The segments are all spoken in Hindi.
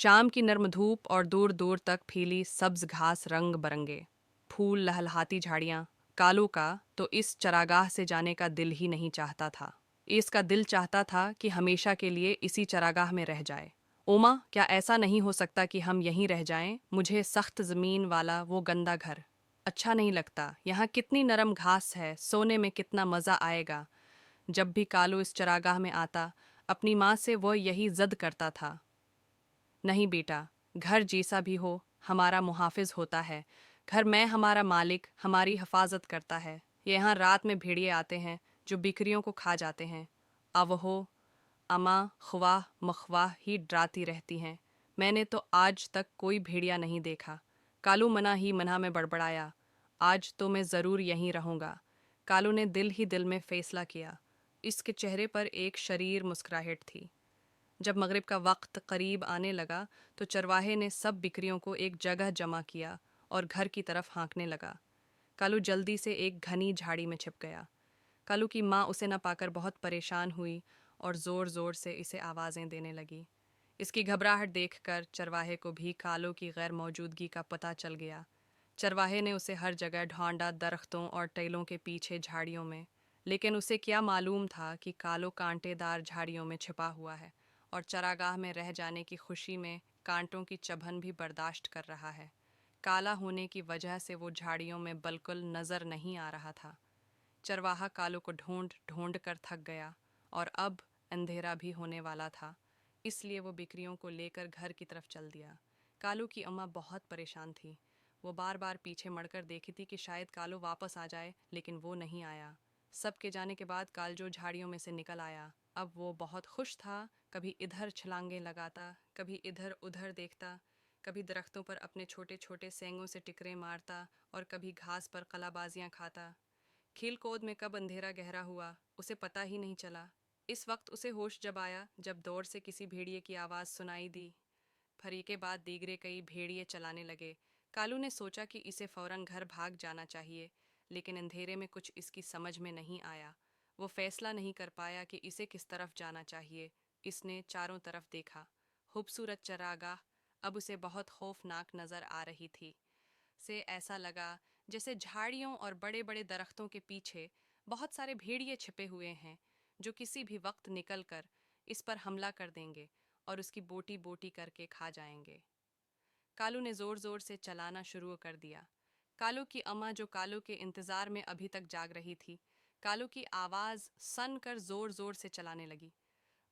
शाम की नर्म धूप और दूर दूर तक फैली सब्ज घास, रंग बरंगे फूल, लहलहाती झाड़ियां। कालू का तो इस चरागाह से जाने का दिल ही नहीं चाहता था। इसका दिल चाहता था कि हमेशा के लिए इसी चरागाह में रह जाए। ओमा, क्या ऐसा नहीं हो सकता कि हम यहीं रह जाएं? मुझे सख्त जमीन वाला वो गंदा घर अच्छा नहीं लगता। यहाँ कितनी नरम घास है, सोने में कितना मज़ा आएगा। जब भी कालू इस चरागाह में आता, अपनी माँ से वह यही जिद करता था, नहीं बेटा, घर जैसा भी हो हमारा मुहाफिज होता है। घर में हमारा मालिक हमारी हिफाजत करता है। यहाँ रात में भेड़िए आते हैं जो बिकरियों को खा जाते हैं। अब हो अमा ख्वाह मखवाह ही डराती रहती हैं। मैंने तो आज तक कोई भेड़िया नहीं देखा। कालू मना ही मना में बड़बड़ाया, आज तो मैं ज़रूर यहीं रहूँगा। कालू ने दिल ही दिल में फैसला किया। इसके चेहरे पर एक शरीर मुस्कुराहट थी। जब मगरिब का वक्त करीब आने लगा तो चरवाहे ने सब बिकरियों को एक जगह जमा किया और घर की तरफ हाँकने लगा। कालू जल्दी से एक घनी झाड़ी में छिप गया। कालू की माँ उसे न पाकर बहुत परेशान हुई और ज़ोर ज़ोर से इसे आवाज़ें देने लगी। इसकी घबराहट देखकर चरवाहे को भी कालू की गैर मौजूदगी का पता चल गया। चरवाहे ने उसे हर जगह ढूंढा, दरख्तों और टेलों के पीछे, झाड़ियों में, लेकिन उसे क्या मालूम था कि कालू कांटेदार झाड़ियों में छिपा हुआ है और चरागाह में रह जाने की खुशी में कांटों की चुभन भी बर्दाश्त कर रहा है। काला होने की वजह से वो झाड़ियों में बिल्कुल नज़र नहीं आ रहा था। चरवाहा कालू को ढूंढ ढूंढ कर थक गया और अब अंधेरा भी होने वाला था, इसलिए वो बिकरियों को लेकर घर की तरफ चल दिया। कालू की अम्मा बहुत परेशान थी। वो बार बार पीछे मुड़कर देखी थी कि शायद कालू वापस आ जाए, लेकिन वो नहीं आया। सबके जाने के बाद कालजो झाड़ियों में से निकल आया। अब वो बहुत खुश था। कभी इधर छलांगे लगाता, कभी इधर उधर देखता, कभी दरख्तों पर अपने छोटे छोटे सेंगों से टिकरे मारता और कभी घास पर कलाबाजियाँ खाता। खेल कूद में कब अंधेरा गहरा हुआ उसे पता ही नहीं चला। इस वक्त उसे होश जब आया जब दौर से किसी भेड़िए की आवाज़ सुनाई दी। फरी के बाद दीगरे कई भेड़िए चलाने लगे। कालू ने सोचा कि इसे फौरन घर भाग जाना चाहिए, लेकिन अंधेरे में कुछ इसकी समझ में नहीं आया। वो फैसला नहीं कर पाया कि इसे किस तरफ जाना चाहिए। इसने चारों तरफ देखा। खूबसूरत चरागाह अब उसे बहुत खौफनाक नज़र आ रही थी। से ऐसा लगा जैसे झाड़ियों और बड़े बड़े दरख्तों के पीछे बहुत सारे भेड़िए छिपे हुए हैं जो किसी भी वक्त निकलकर इस पर हमला कर देंगे और उसकी बोटी बोटी करके खा जाएंगे। कालू ने जोर जोर से चलाना शुरू कर दिया। कालू की अम्मा, जो कालू के इंतजार में अभी तक जाग रही थी, कालू की आवाज़ सन कर जोर जोर से चलाने लगी।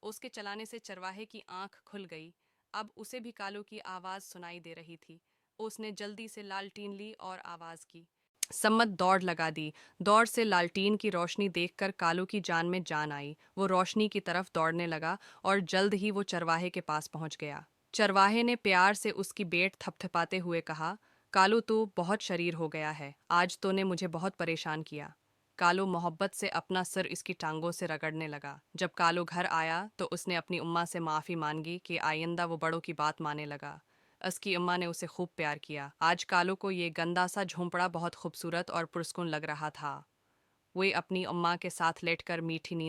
उसके चलाने से चरवाहे की आंख खुल गई। अब उसे भी कालू की आवाज़ सुनाई दे रही थी। उसने जल्दी से लालटीन ली और आवाज़ की। सम्मत दौड़ लगा दी। दौड़ से लालटीन की रोशनी देखकर कालू की जान में जान आई। वो रोशनी की तरफ दौड़ने लगा और जल्द ही वो चरवाहे के पास पहुंच गया। चरवाहे ने प्यार से उसकी बेट थपथपाते हुए कहा, कालू तू बहुत शरीर हो गया है, आज तूने मुझे बहुत परेशान किया। कालू मोहब्बत से अपना सिर इसकी टांगों से रगड़ने लगा। जब कालू घर आया तो उसने अपनी उम्मा से माफ़ी मांगी कि आइंदा वो बड़ों की बात माने लगा। उसकी अम्मा ने उसे खूब प्यार किया। आज कालू को ये गंदा सा झोंपड़ा बहुत खूबसूरत और पुरस्कुन लग रहा था। वे अपनी अम्मा के साथ लेटकर मीठी नींद